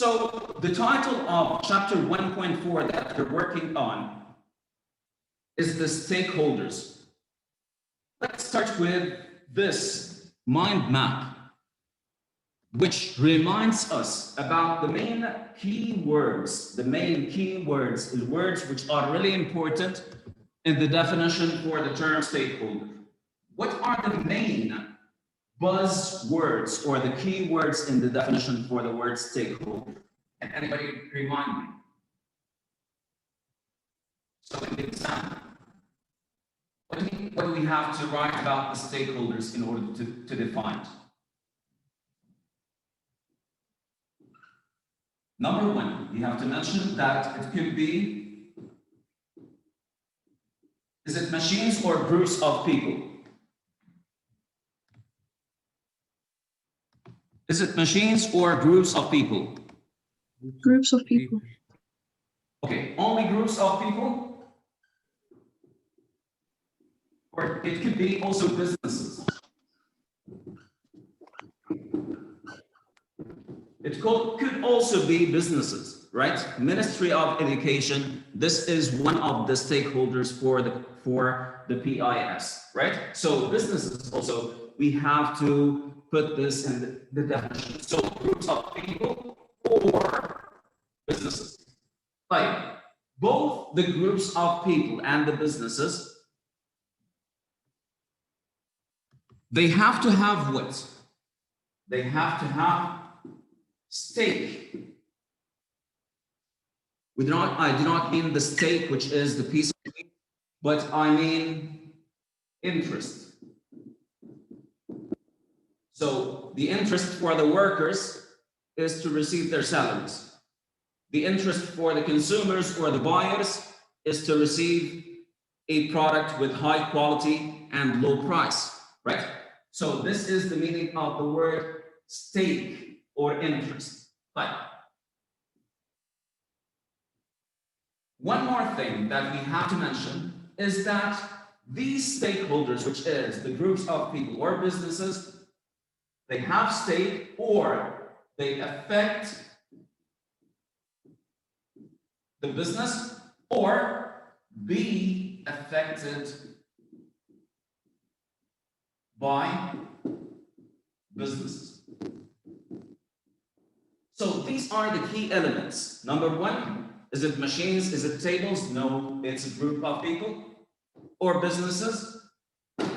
So the title of chapter 1.4 that we're working on is the stakeholders. Let's start with this mind map, which reminds us about the main keywords, the words which are really important in the definition for the term stakeholder. What are the main buzzwords or the keywords in the definition for the word stakeholder? Can anybody remind me? So in the exam, what do we have to write about the stakeholders in order to define it? Number one, you have to mention that it could be, is it machines or groups of people? Is it machines or groups of people? Groups of people. Okay, only groups of people? Or it could be also businesses. It could also be businesses, right? Ministry of Education, this is one of the stakeholders for the PIS, right? So businesses also, we have to put this in the definition. So groups of people or businesses. Like both the groups of people and the businesses, they have to have what? They have to have stake. I do not mean the stake, which is the piece of meat, but I mean interest. So the interest for the workers is to receive their salaries. The interest for the consumers or the buyers is to receive a product with high quality and low price, right? So this is the meaning of the word stake or interest. But one more thing that we have to mention is that these stakeholders, which is the groups of people or businesses, they have stake or they affect the business or be affected by businesses. So these are the key elements. Number one, is it machines? Is it tables? No, it's a group of people or businesses.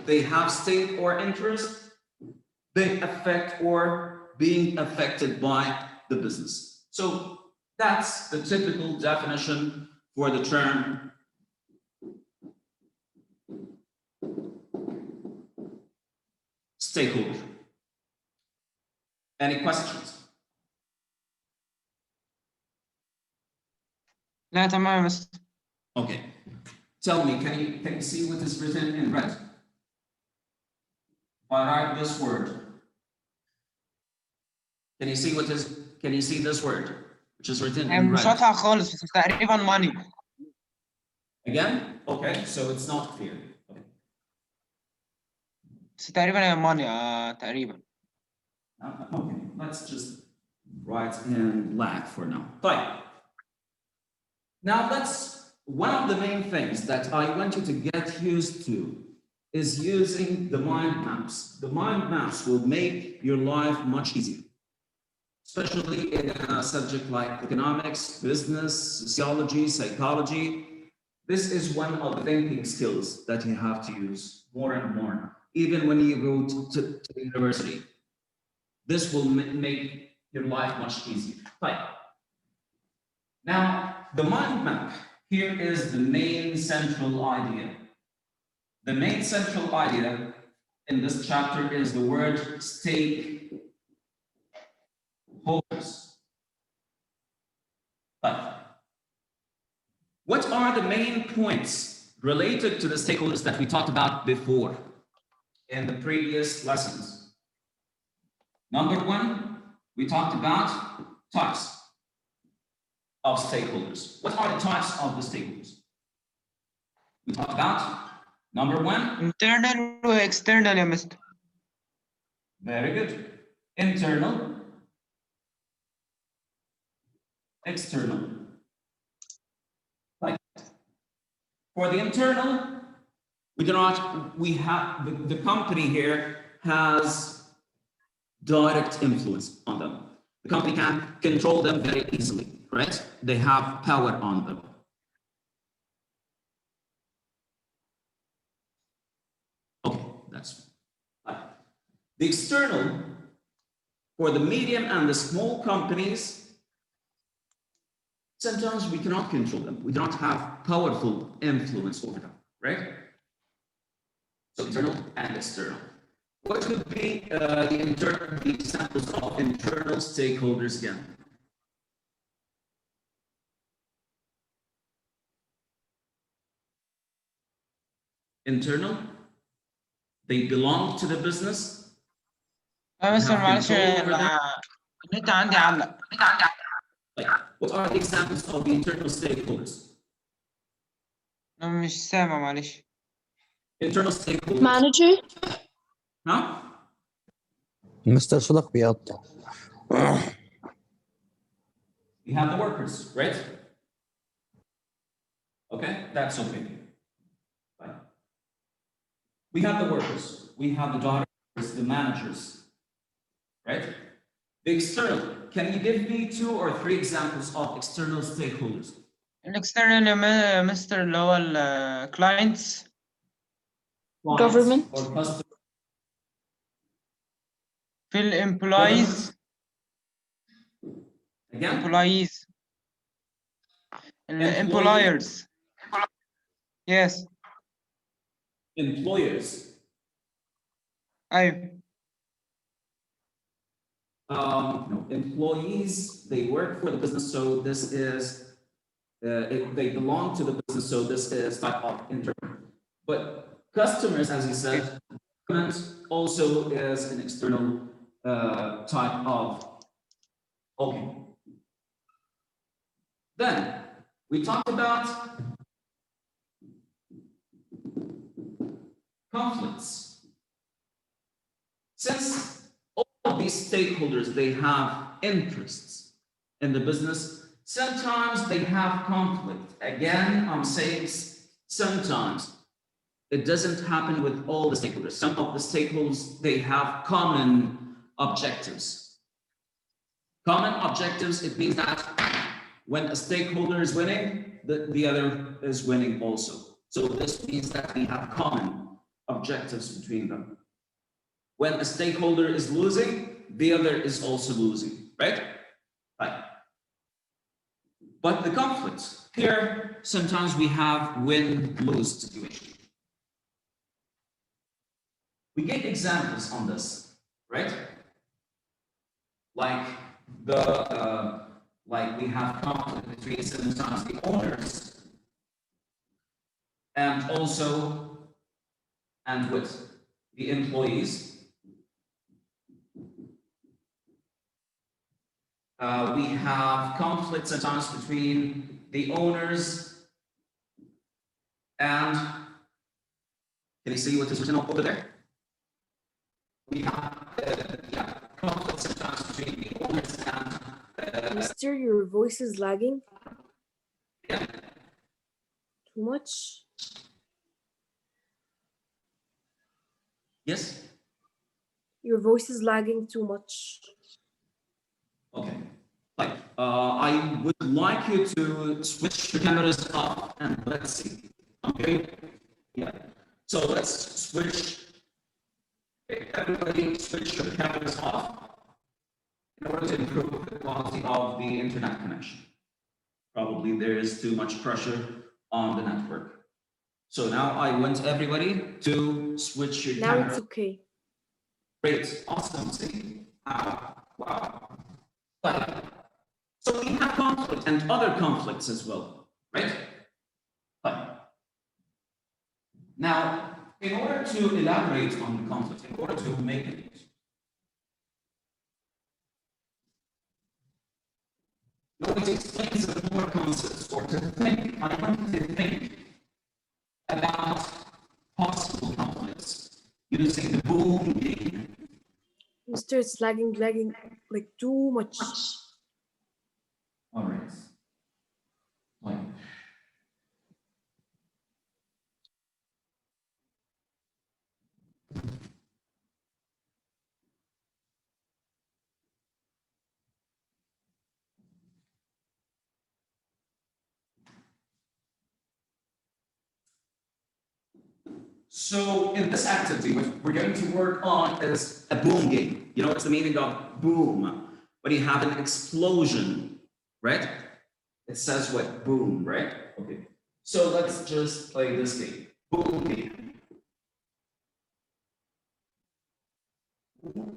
They have stake or interest. They affect or being affected by the business. So that's the typical definition for the term stakeholder. Any questions? لا تمام بس. Okay. Tell me, can you see what is written in red? If I write this word, can you see this word, which is written in مش red? واضحة خالص بس تقريبا money. Again? Okay, so it's not clear. Okay. بس تقريبا هي money تقريبا. Okay, let's just write in black for now. Fine. Now one of the main things that I want you to get used to is using the mind maps. The mind maps will make your life much easier, especially in a subject like economics, business, sociology, psychology. This is one of the thinking skills that you have to use more and more, even when you go to the university. This will make your life much easier. Right. Now, the mind map, here is the main central idea. The main central idea in this chapter is the word stakeholders. But what are the main points related to the stakeholders that we talked about before in the previous lessons? Number one, we talked about types of stakeholders. What are the types of the stakeholders? We talked about number one. Internal و external يا مستر. Very good. Internal external. Like for the internal, we have the company here has direct influence on them. The company can control them very easily, right? They have power on them. Okay, that's fine. The external, for the medium and the small companies, sometimes we cannot control them. We do not have powerful influence over them, right? So internal and external. What would be the examples of internal stakeholders again? Internal, they belong to the business. مستر have معلش control over them. النت عندي علق. Like, what are the examples of the internal stakeholders? أنا مش سامع معلش. Internal stakeholders. Manager, Huh? مستر صوتك بيقطع. We have the workers, right? Okay, that's okay. Fine. We have the workers, we have the directors, the managers, right? The external, can you give me 2 or 3 examples of external stakeholders? الاكسترنال يا مستر اللي هو الكلاينتس. Clients Government. or customers? في الامبلويز. Again? employees. employers. Yes. Employers. أيوة. No, employees, they work for the business, so this is, they belong to the business, so this is type of internal. But customers, as you said, government also is an external type of, okay. Then, we talked about conflicts. Since all of these stakeholders, they have interests in the business, sometimes they have conflict. Again, I'm saying sometimes. It doesn't happen with all the stakeholders. Some of the stakeholders, they have common objectives. Common objectives, it means that when a stakeholder is winning, the other is winning also. So this means that we have common objectives between them. When a stakeholder is losing, the other is also losing, right? Right. But the conflicts, here, sometimes we have win-lose situation. We gave examples on this, right? Like like we have conflict between sometimes the owners and also with the employees. We have conflicts sometimes between the owners and, can you see what is written over there? We have conflicts sometimes between the owners and Mister, your voice is lagging yeah. too much. Yes? Your voice is lagging too much. Okay. Like, I would like you to switch your cameras off and let's see. Okay? Yeah. So let's switch. Everybody switch your cameras off in order to improve the quality of the internet connection. Probably there is too much pressure on the network. So now I want everybody to switch your Now camera. it's okay. Great, awesome, see? Wow. But, so we have conflict and other conflicts as well, right? But, now, in order to elaborate on the conflict, in order to make it, in order to explain some more concepts, or to think, I want to think about possible conflicts using the boom game. Mister, it's lagging like too much. All right. Like, so in this activity, what we're going to work on is a boom game. You know, what's the meaning of boom? When you have an explosion, right? It says what? Boom, right? Okay. So let's just play this game. Boom game.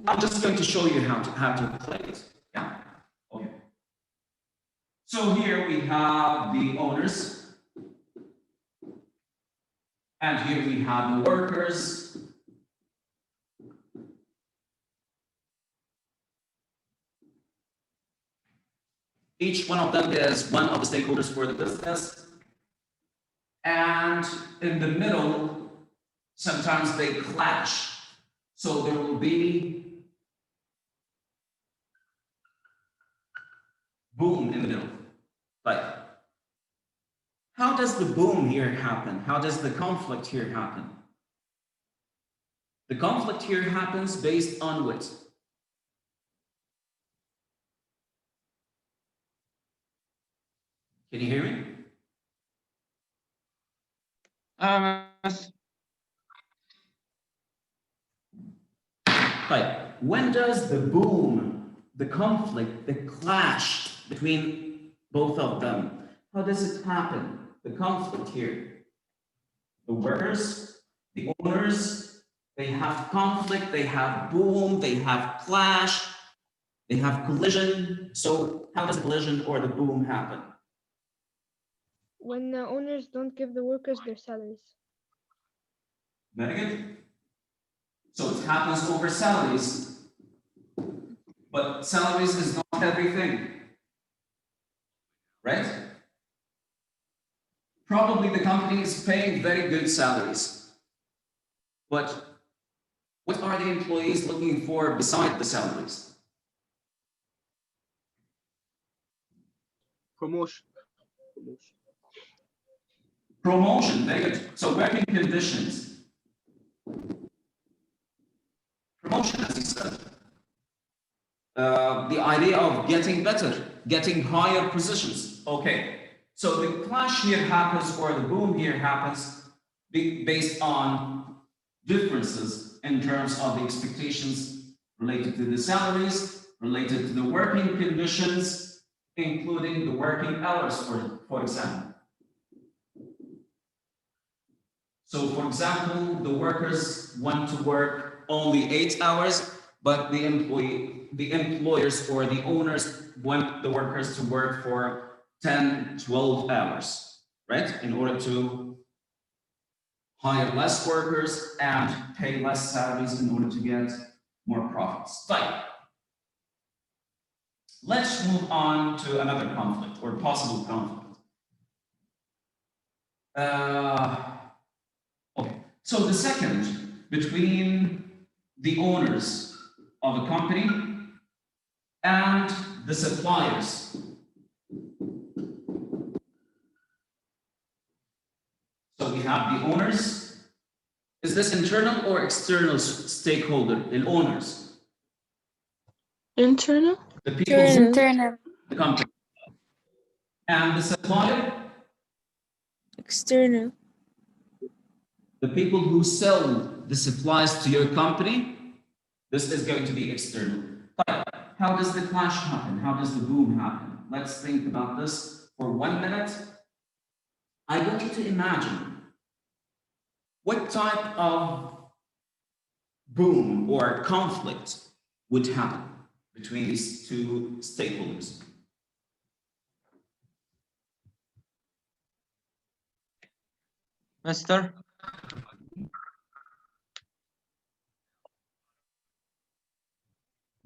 I'm just going to show you how to play it. Yeah. Okay. So here we have the owners. And here we have the workers. Each one of them is one of the stakeholders for the business. And in the middle, sometimes they clash. So there will be boom in the middle. Like, how does the boom here happen? How does the conflict here happen? The conflict here happens based on what? Can you hear me? Right. When does the boom, the conflict, the clash between both of them, how does it happen? The conflict here. The workers, the owners, they have conflict, they have boom, they have clash, they have collision. So how does the collision or the boom happen? When the owners don't give the workers their salaries. Very good. So it happens over salaries, but salaries is not everything, right? Probably the company is paying very good salaries, but what are the employees looking for beside the salaries? Promotion. Promotion, very good. So working conditions. Promotion, as you said. The idea of getting better, getting higher positions. Okay, so the clash here happens or the boom here happens based on differences in terms of the expectations related to the salaries, related to the working conditions, including the working hours, for example. So, for example, the workers want to work only 8 hours, but the employers or the owners want the workers to work for 10, 12 hours, right? In order to hire less workers and pay less salaries in order to get more profits. Right. Let's move on to another conflict or possible conflict. Okay, so the second between the owners of a company and the suppliers. So we have the owners. Is this internal or external stakeholder? The owners. Internal? The people who Internal. the company. And the supplier? External. The people who sell the supplies to your company, this is going to be external. But how does the clash happen? How does the boom happen? Let's think about this for 1 minute. I want you to imagine what type of boom or conflict would happen between these two stakeholders. Mister,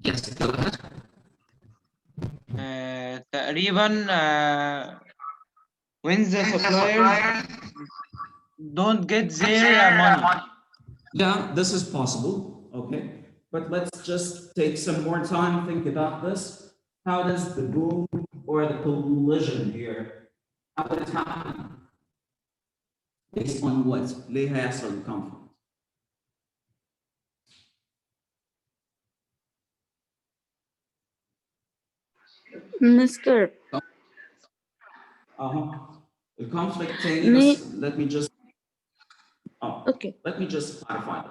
Yes, go ahead. تقريبا when the suppliers don't get their money. Yeah, this is possible, okay? But let's just take some more time, think about this. How does the boom or the collision here, how would it happen? Based on what? ليه هيحصل conflict? Mr. The conflict Me- let me just Okay. let me just clarify.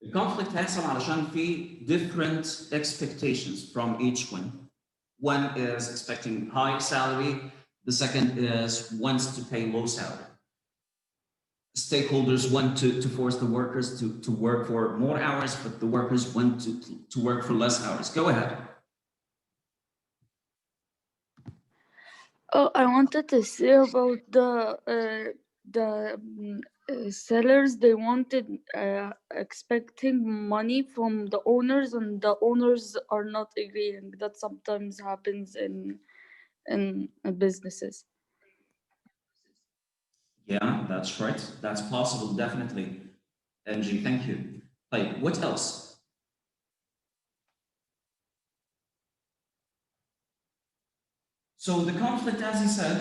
The conflict هيحصل علشان في different expectations from each one. One is expecting high salary, the second is wants to pay low salary. Stakeholders want to force the workers to work for more hours, but the workers want to work for less hours. Go ahead. Oh, I wanted to say about the sellers. They wanted expecting money from the owners, and the owners are not agreeing. That sometimes happens in businesses. Yeah, that's right. That's possible, definitely. MG, thank you. Like, what else? So the conflict, as he said,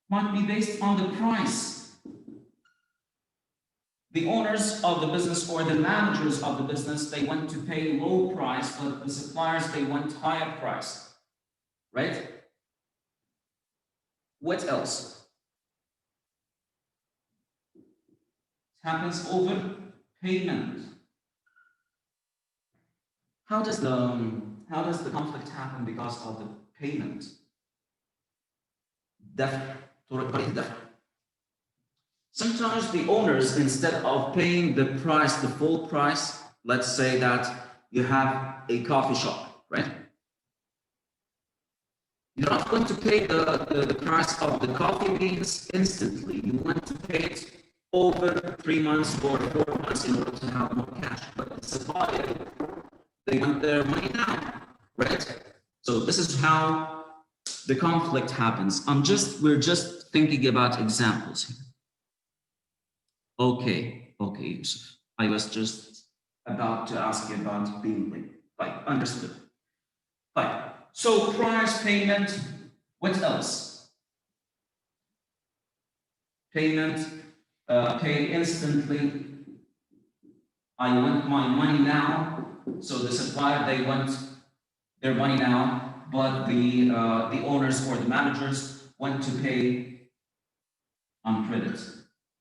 might be based on the price. The owners of the business or the managers of the business, they want to pay low price, but the suppliers, they want higher price, right? What else? It happens over payment. How does the conflict happen because of the payment? Sometimes the owners, instead of paying the price, the full price, let's say that you have a coffee shop, right? You're not going to pay the price of the coffee beans instantly. You want to pay it over 3 months or 4 months in order to have more cash. But the supplier, they want their money now, right? So this is how the conflict happens. We're just thinking about examples here. Okay, Yusuf. I was just about to ask you about being late. Right, understood. Right. So price, payment, what else? Payment, pay instantly. I want my money now. So the supplier, they want their money now, but the owners or the managers want to pay on credit.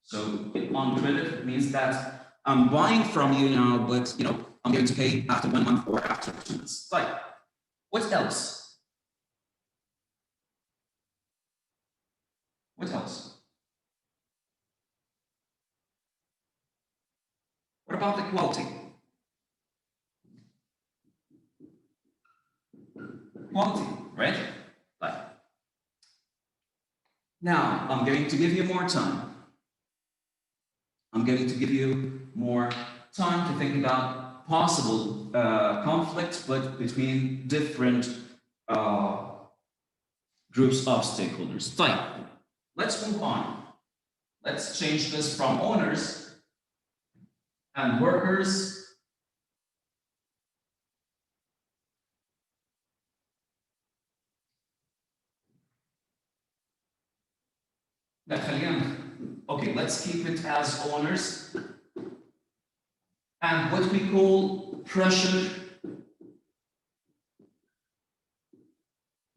So on credit means that I'm buying from you now, but I'm going to pay after 1 month or after 2 months. Right. What else? What else? What about the quality? Quality, right? Right. Now, I'm going to give you more time. I'm going to give you more time to think about possible conflicts, but between different groups of stakeholders. Fine. Let's move on. Let's change this from owners and workers okay, let's keep it as owners and what we call pressure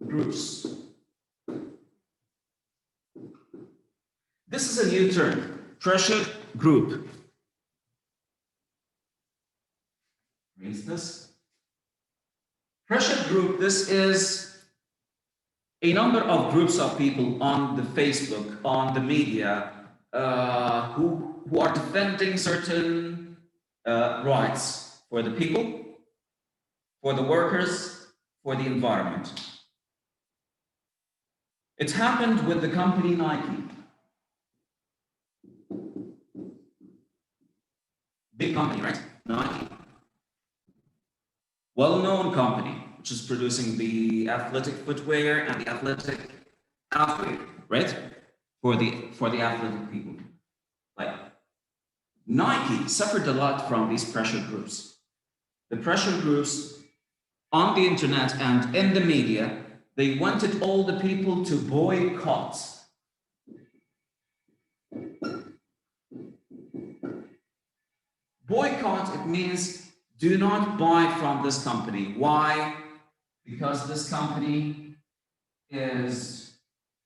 groups. This is a new term, pressure group. What is this? Pressure group, this is a number of groups of people on the Facebook, on the media, who are defending certain rights for the people, for the workers, for the environment. It happened with the company Nike. Big company, right? Nike. Well-known company, which is producing the athletic footwear and the athletic outfit, right? For the athletic people. Like Nike suffered a lot from these pressure groups. The pressure groups on the internet and in the media, They wanted all the people to boycott. Boycott, it means do not buy from this company. Why? Because this company is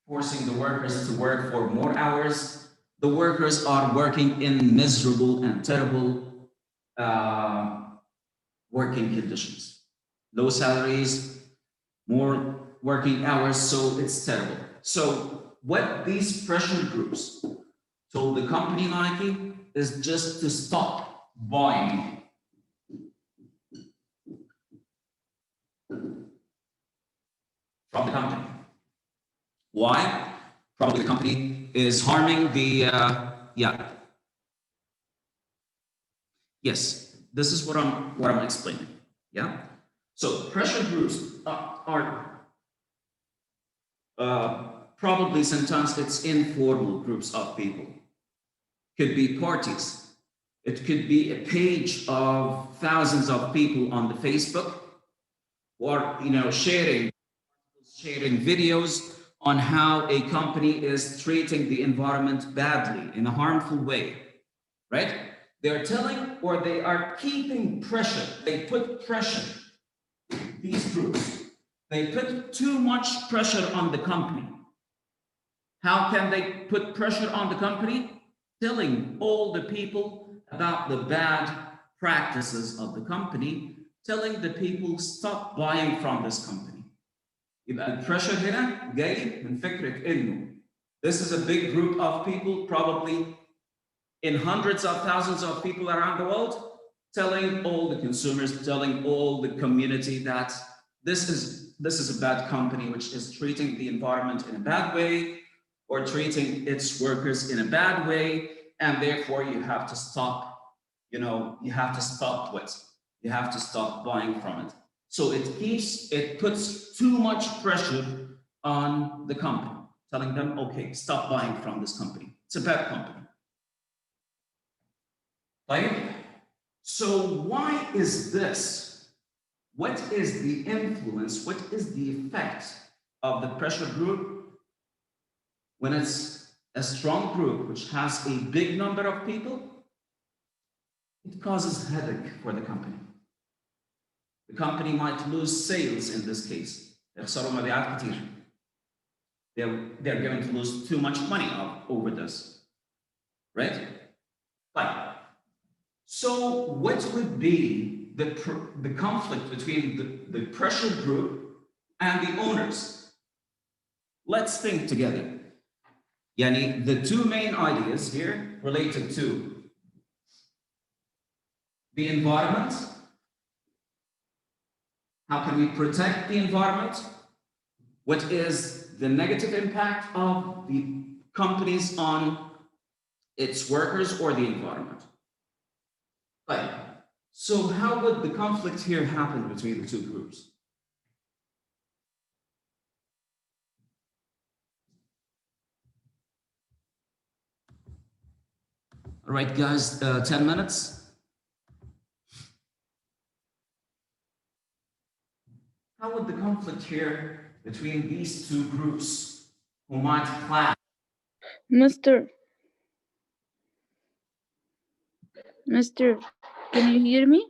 forcing the workers to work for more hours. The workers are working in miserable and terrible working conditions. Low salaries, more working hours, so it's terrible. So what these pressure groups told the company Nike is just to stop buying from the company. Why? Probably the company is harming the, Yes, this is what I'm explaining, yeah? So pressure groups are probably sometimes it's informal groups of people. Could be parties. It could be a page of thousands of people on the Facebook, or sharing videos on how a company is treating the environment badly in a harmful way, right? They're telling, or they are keeping pressure. They put pressure, these groups. They put too much pressure on the company. How can they put pressure on the company? Telling all the people about the bad practices of the company, telling the people stop buying from this company. يبقى البريشر هنا جاي من فكرة إنه this is a big group of people, probably in hundreds of thousands of people around the world, telling all the consumers, telling all the community that this is a bad company which is treating the environment in a bad way or treating its workers in a bad way, and therefore you have to stop, you have to stop you have to stop buying from it. So it puts too much pressure on the company, telling them, okay, stop buying from this company. It's a bad company. Right? So why is this? What is the influence? What is the effect of the pressure group when it's a strong group which has a big number of people? It causes headache for the company. The company might lose sales in this case. They're going to lose too much money over this, right? Fine. So what would be the conflict between the pressure group and the owners? Let's think together. Yani, the two main ideas here related to the environment. How can we protect the environment? What is the negative impact of the companies on its workers or the environment? Right. So how would the conflict here happen between the two groups? All right, guys, 10 minutes. How would the conflict here between these two groups who might clash? Mister, can you hear me?